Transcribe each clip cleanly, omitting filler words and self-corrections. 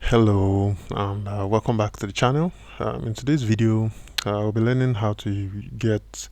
Hello and welcome back to the channel. In today's video we'll be learning how to get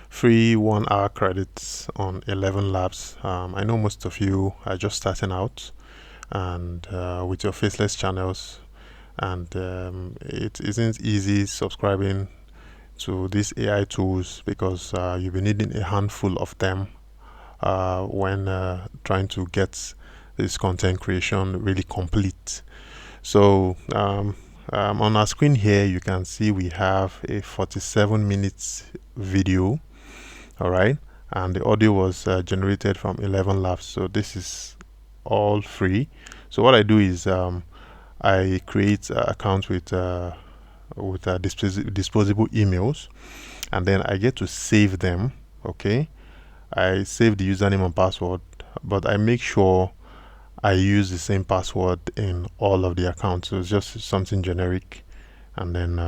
free 1 hour credits on Elevenlabs. I know most of you are just starting out and with your faceless channels, and it isn't easy subscribing to these AI tools because you'll be needing a handful of them when trying to get this content creation really complete. So on our screen here, you can see we have a 47 minutes video, all right, and the audio was generated from Elevenlabs. So this is all free. So what I do is I create accounts with disposable emails, and then I get to save them. Okay, I save the username and password, but I make sure I use the same password in all of the accounts. So it's just something generic, and then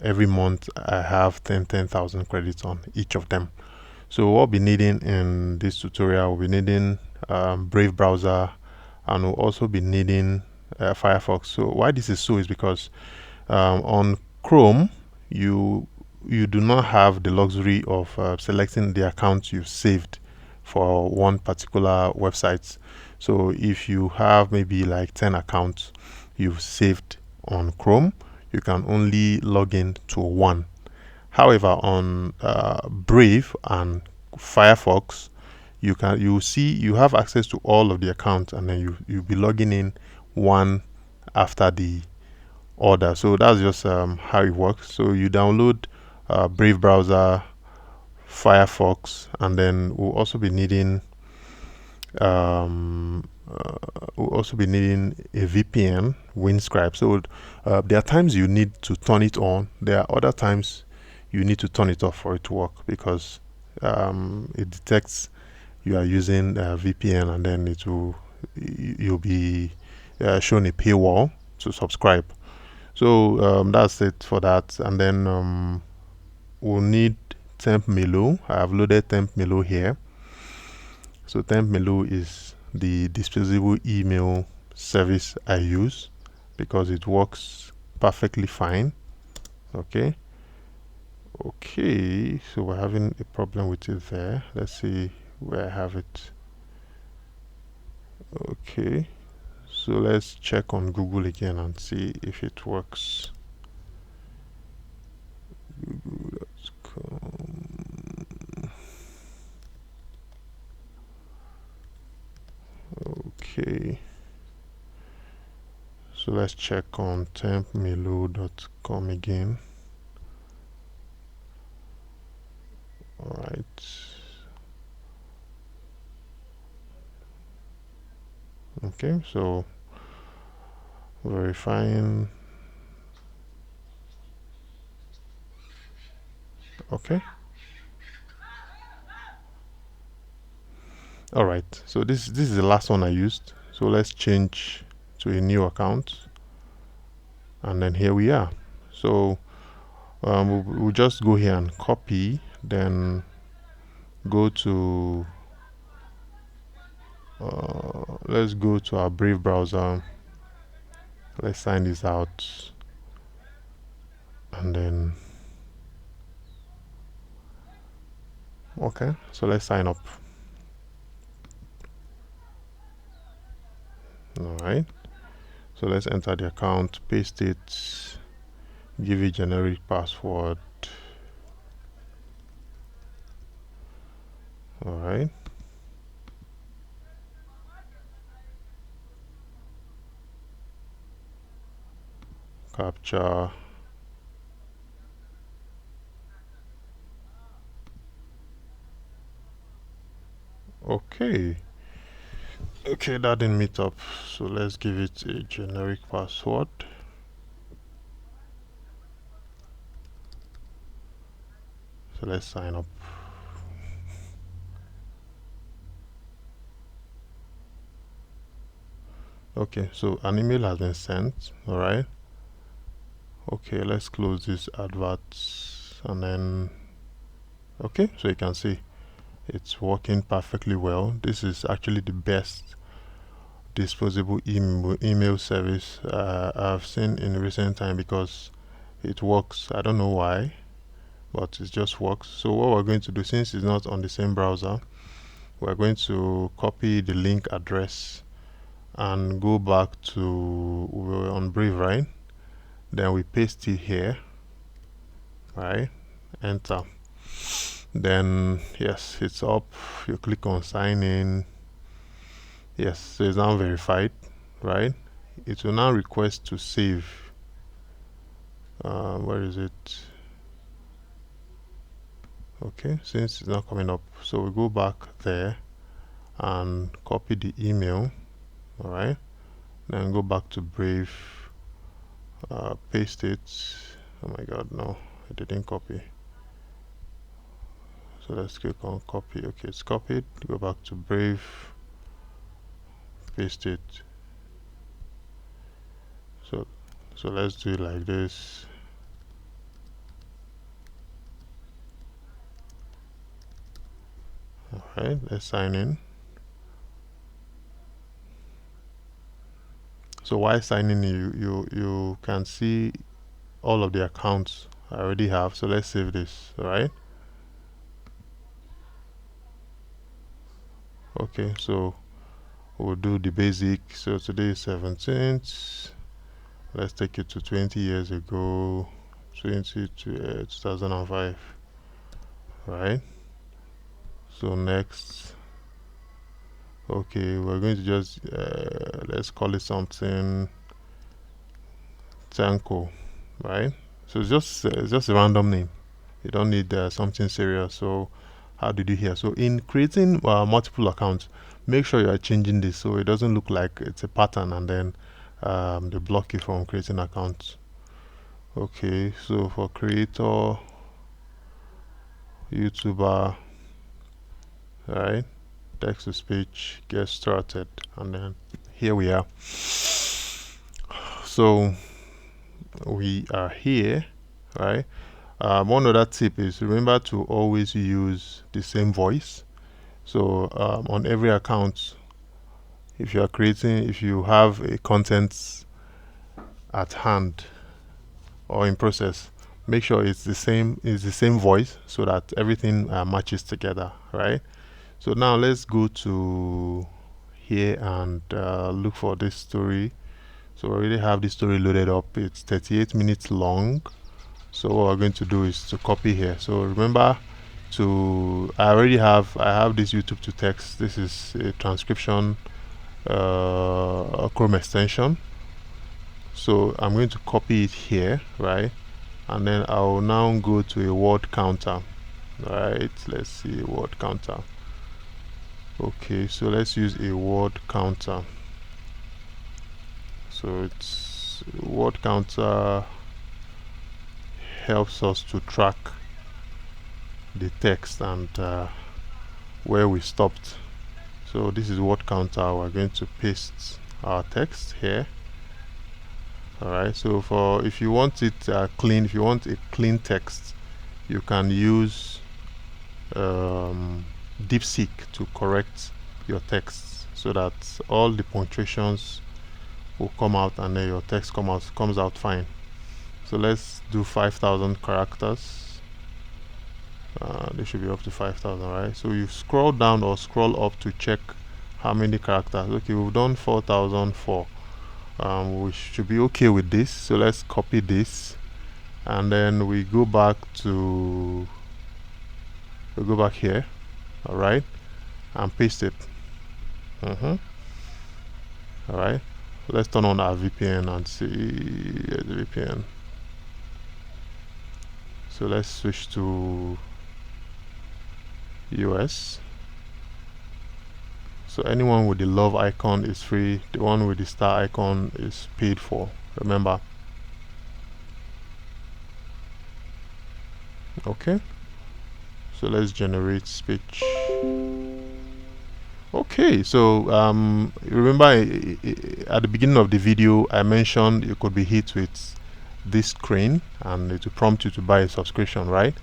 every month I have 10,000 credits on each of them. So what we'll be needing in this tutorial, we'll be needing Brave browser, and we'll also be needing Firefox. So why this is so is because on Chrome you do not have the luxury of selecting the account you've saved for one particular website. So if you have maybe like 10 accounts you've saved on Chrome, you can only log in to one. However, on Brave and Firefox, you have access to all of the accounts, and then you'll be logging in one after the order. So that's just how it works. So you download Brave browser, Firefox, and then we'll also be needing a VPN, Windscribe. So there are times you need to turn it on. There are other times you need to turn it off for it to work, because it detects you are using VPN, and then you'll be shown a paywall to subscribe. So that's it for that. And then we'll need Tempmelo. I have loaded Tempmelo here. So Tempmelo is the disposable email service I use because it works perfectly fine. Okay, so we're having a problem with it there. Let's see where I have it. Okay, so let's check on Google again and see if it works. Google.com. Okay, so let's check on tempmelo.com again. All right. Okay, so verifying. Okay. All right, so this is the last one I used. So let's change to a new account, and then here we are. So we'll just go here and copy, then go to let's go to our Brave browser. Let's sign this out, and then okay, so let's sign up. All right, so let's enter the account, paste it, give it generic password. All right, captcha. Okay, that didn't meet up, so let's give it a generic password. So let's sign up. Okay, so an email has been sent. All right, okay, let's close this advert, and then okay, so you can see it's working perfectly well. This is actually the best disposable email service I've seen in recent time, because it works. I don't know why, but it just works. So what we're going to do, since it's not on the same browser, we're going to copy the link address and go back to, we're on Brave, right? Then we paste it here, right? Enter. Then yes, it's up. You click on sign in. Yes, so it's now verified, right? It will now request to save. Where is it? Okay, since it's not coming up, so we go back there and copy the email. All right, then go back to Brave, paste it. Oh my god, no, I didn't copy. So let's click on copy. Okay, it's copied. Go back to Brave, paste it. So let's do it like this. All right, let's sign in. So while signing in, you can see all of the accounts I already have. So let's save this. All right. Okay, so we'll do the basic. So today is 17th. Let's take it to 20 years ago, 2005. Right. So next. Okay, we're going to just let's call it something Tanko, right? So it's just a random name. You don't need something serious. So how did you hear? So in creating multiple accounts, make sure you are changing this so it doesn't look like it's a pattern and then they block you from creating accounts. Okay, so for creator, YouTuber, right? Text to speech, get started, and then here we are. So we are here, right? One other tip is remember to always use the same voice. So on every account, if you have a content at hand or in process, make sure it's the same voice so that everything matches together, right? So now let's go to here and look for this story. So we already have this story loaded up. It's 38 minutes long. So what we're going to do is to copy here. So remember I have this YouTube to text. This is a transcription Chrome extension. So I'm going to copy it here, right? And then I'll now go to a word counter, right? Let's see, word counter. Okay, so let's use a word counter. So it's word counter helps us to track the text and where we stopped. So this is word counter. We're going to paste our text here. All right, so if you want it clean, if you want a clean text, you can use DeepSeek to correct your text so that all the punctuations will come out and then your text comes out fine. So let's do 5,000 characters. They should be up to 5,000, right? So you scroll down or scroll up to check how many characters. Okay, we've done 4,004. We should be okay with this. So let's copy this, and then we go back here, all right, and paste it. All right, let's turn on our VPN and see the VPN. So let's switch to US. So anyone with the love icon is free. The one with the star icon is paid for, remember. Okay, so let's generate speech. Okay, so remember at the beginning of the video I mentioned you could be hit with this screen and it will prompt you to buy a subscription, right?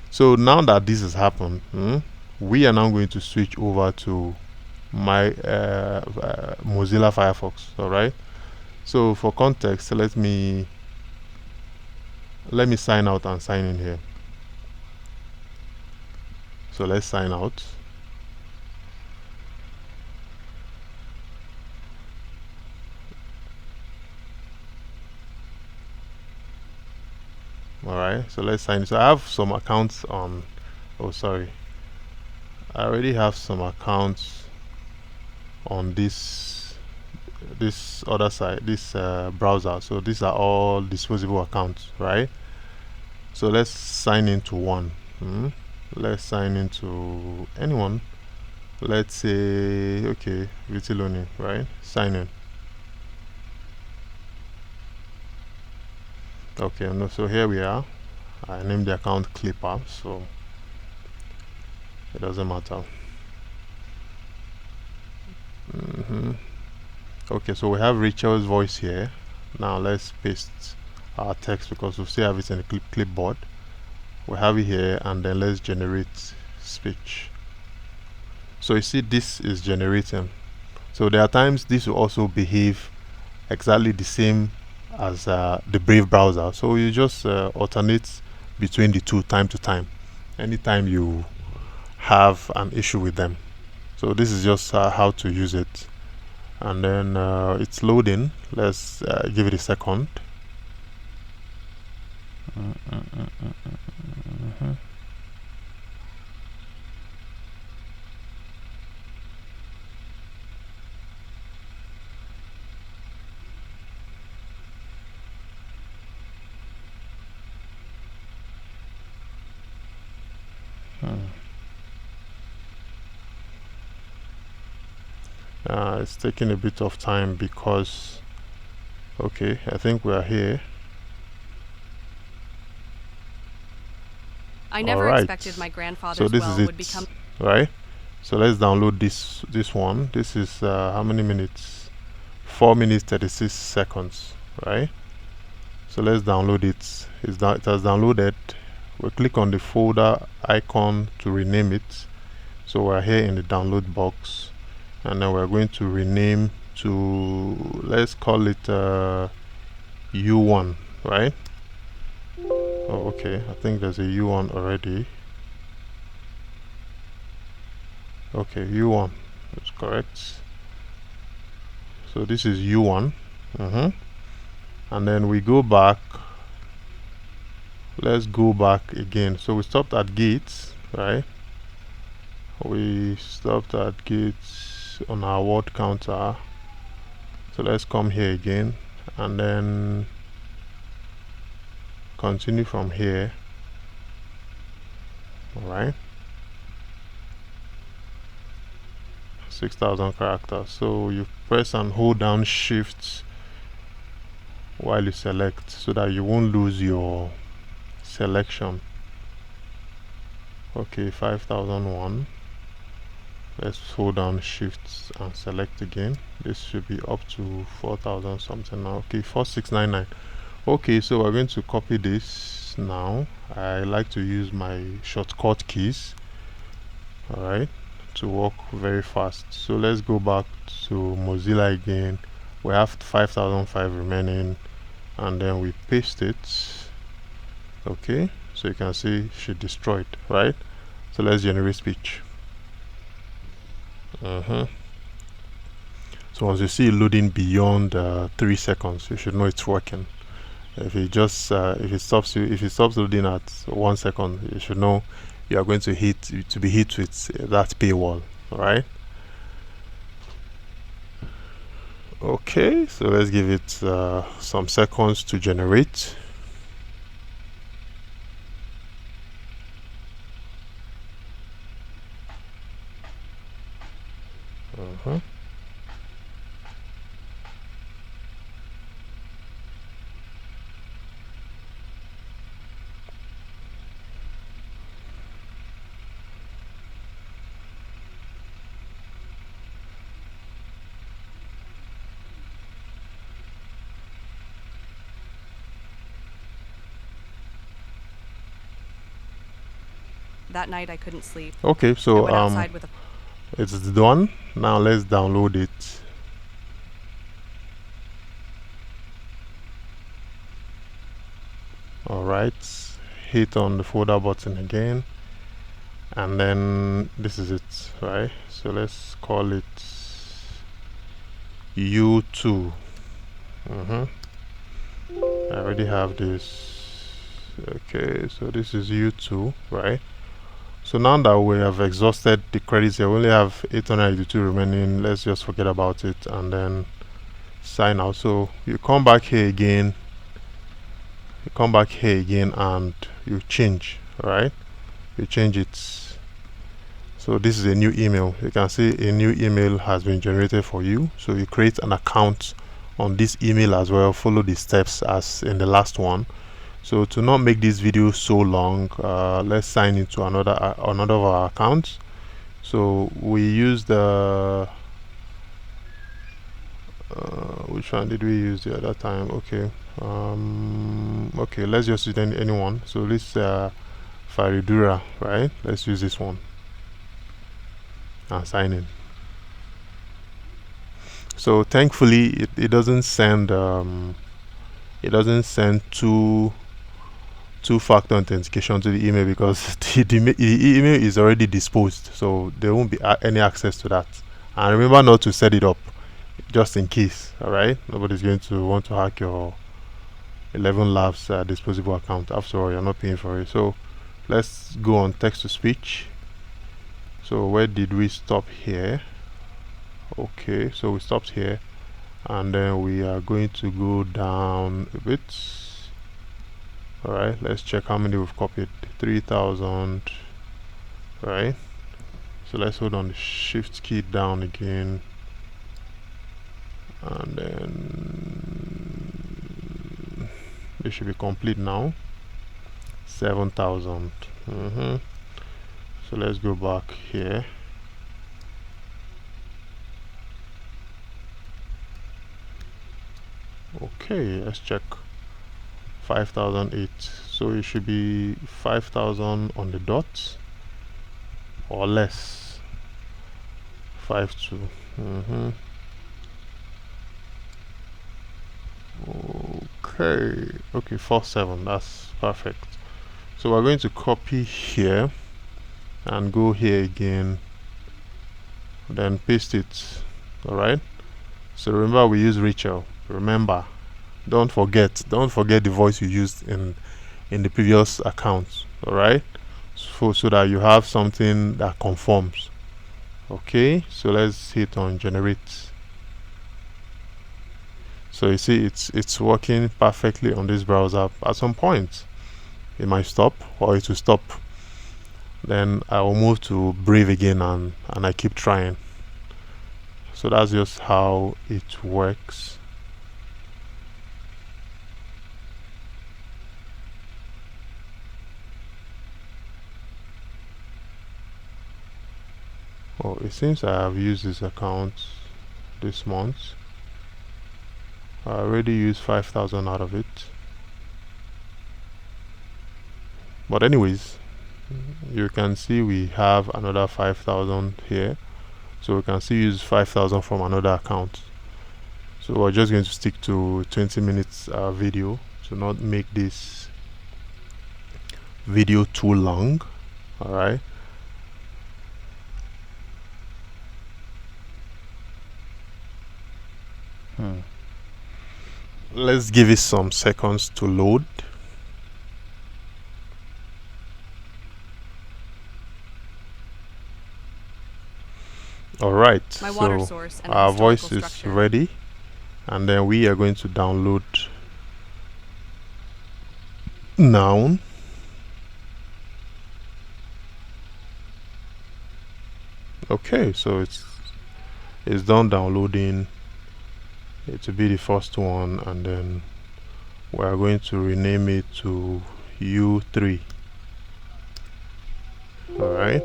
So now that this has happened, we are now going to switch over to my Mozilla Firefox. All right. So for context, let me sign out and sign in here. So let's sign out. All right. So let's sign. So I have some accounts on. Oh, sorry. I already have some accounts on this other side, this browser. So these are all disposable accounts, right? So let's sign into one. Let's sign into anyone. Let's say, okay, Vitiloni, right? Sign in. Okay, no, so here we are. I named the account Clipper, so it doesn't matter. Okay, so we have Rachel's voice here. Now let's paste our text because we still have it in the clipboard. We have it here, and then let's generate speech. So you see this is generating. So there are times this will also behave exactly the same as the Brave browser. So you just alternate between the two time to time anytime you have an issue with them. So this is just how to use it. And then it's loading. Let's give it a second. It's taking a bit of time because okay, I think we are here. I never expected my grandfather's well would become right. So let's download this one. This is how many minutes? 4 minutes 36 seconds, right? So let's download it. It has downloaded. We'll click on the folder icon to rename it. So we're here in the download box, and then we're going to rename to, let's call it U1, right? Oh, okay, I think there's a U1 already. Okay, U1 is correct. So this is U1. And then we go back. Let's go back again. So we stopped at gates, right? We stopped at gates on our word counter. So let's come here again and then continue from here. All right. 6,000 characters. So you press and hold down shift while you select so that you won't lose your selection. Okay, 5,001. Let's hold down shift and select again. This should be up to 4,000 something now. Okay, 4699. Okay, so we're going to copy this now. I like to use my shortcut keys, all right, to work very fast. So let's go back to Mozilla again. We have 5,005 remaining, and then we paste it. Okay, so you can see she destroyed, right? So let's generate speech. So once you see it loading beyond 3 seconds, you should know it's working. If it just if it stops loading at 1 second, you should know you are going to be hit with that paywall. All right. Okay, so let's give it some seconds to generate. that night I couldn't sleep. Okay, so I went outside with a It's done. Now let's download it. Alright, hit on the folder button again, and then this is it, right? So let's call it U2. I already have this. Okay, so this is U2, right? So now that we have exhausted the credits here, we only have 882 remaining. Let's just forget about it and then sign out. So you come back here again, and you change, right? You change it. So this is a new email. You can see a new email has been generated for you. So you create an account on this email as well. Follow the steps as in the last one. So to not make this video so long, let's sign into another of our accounts. So we use the which one did we use the other time? Okay, okay, let's just use anyone. So this Faridura, right? Let's use this one and sign in. So thankfully it doesn't send two-factor authentication to the email, because the email is already disposed, so there won't be any access to that. And remember not to set it up, just in case. All right, nobody's going to want to hack your Elevenlabs disposable account. After all, you're not paying for it. So let's go on text to speech. So where did we stop here? Okay, so we stopped here, and then we are going to go down a bit. All right, let's check how many we've copied. 3000, right? So let's hold on the shift key down again, and then it should be complete now. 7000. So let's go back here. Okay, let's check. 5008. So it should be 5000 on the dot or less. 52. Okay, 47. That's perfect. So we're going to copy here and go here again, then paste it. All right, so remember we use Rachel. Remember, don't forget the voice you used in the previous account. All right, so that you have something that conforms. Okay, so let's hit on generate. So you see it's working perfectly on this browser. At some point it might stop, or it will stop. Then I will move to Brave again, and I keep trying. So that's just how it works. Oh, it seems I have used this account this month. I already used 5000 out of it. But anyways, you can see we have another 5000 here, so we can still use 5000 from another account. So we're just going to stick to 20 minutes video to not make this video too long. All right, let's give it some seconds to load. All right, so our voice is ready, and then we are going to download noun. Okay, so it's done downloading. It will be the first one, and then we are going to rename it to U3. All right,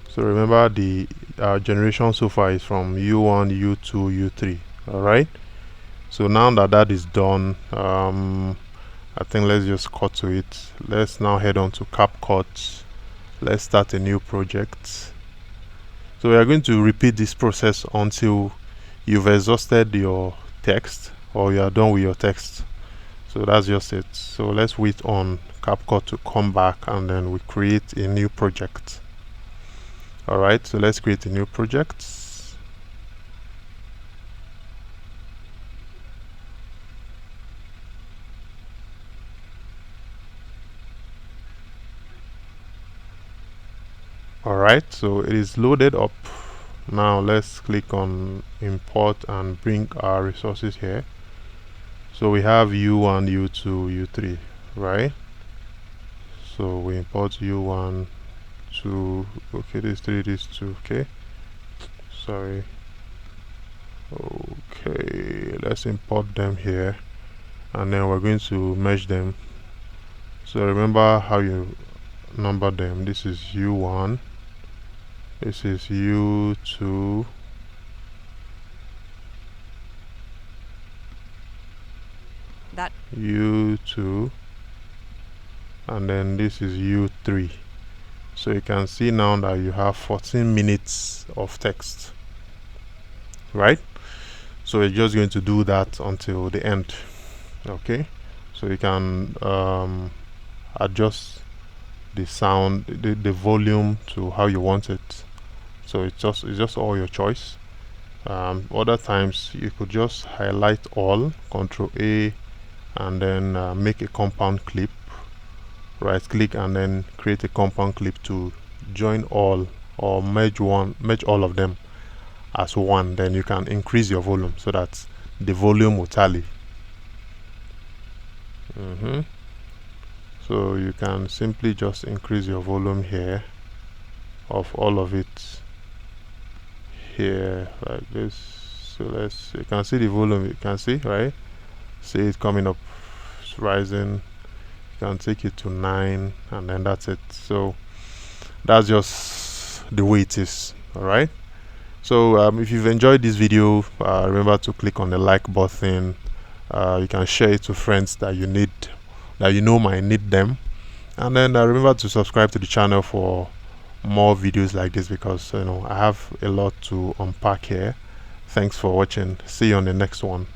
so remember the generation so far is from U1, U2, U3. All right, so now that is done, I think let's just cut to it. Let's now head on to CapCut. Let's start a new project. So we are going to repeat this process until you've exhausted your text or you are done with your text. So that's just it. So let's wait on CapCut to come back and then we create a new project. Alright, so let's create a new project. Alright, so it is loaded up. Now let's click on import and bring our resources here. So we have U1, U2, U3, right? So we import U1, 2, okay, this 3, this 2, okay. Sorry. Okay, let's import them here and then we're going to merge them. So remember how you number them. This is U1, this is U2, that U2, and then this is U3. So you can see now that you have 14 minutes of text, right? So you're just going to do that until the end. Okay, so you can adjust the sound, the volume to how you want it. So it's just all your choice. Other times you could just highlight all, Control A, and then make a compound clip. Right click and then create a compound clip to join all or merge all of them as one. Then you can increase your volume so that the volume will tally. So you can simply just increase your volume here of all of it here like this. So you can see the volume, you can see, right? See it coming up, it's rising. You can take it to 9 and then that's it. So that's just the way it is. All right, so if you've enjoyed this video, remember to click on the like button. You can share it to friends that you know might need them, and then remember to subscribe to the channel for more videos like this, because I have a lot to unpack here. Thanks for watching. See you on the next one.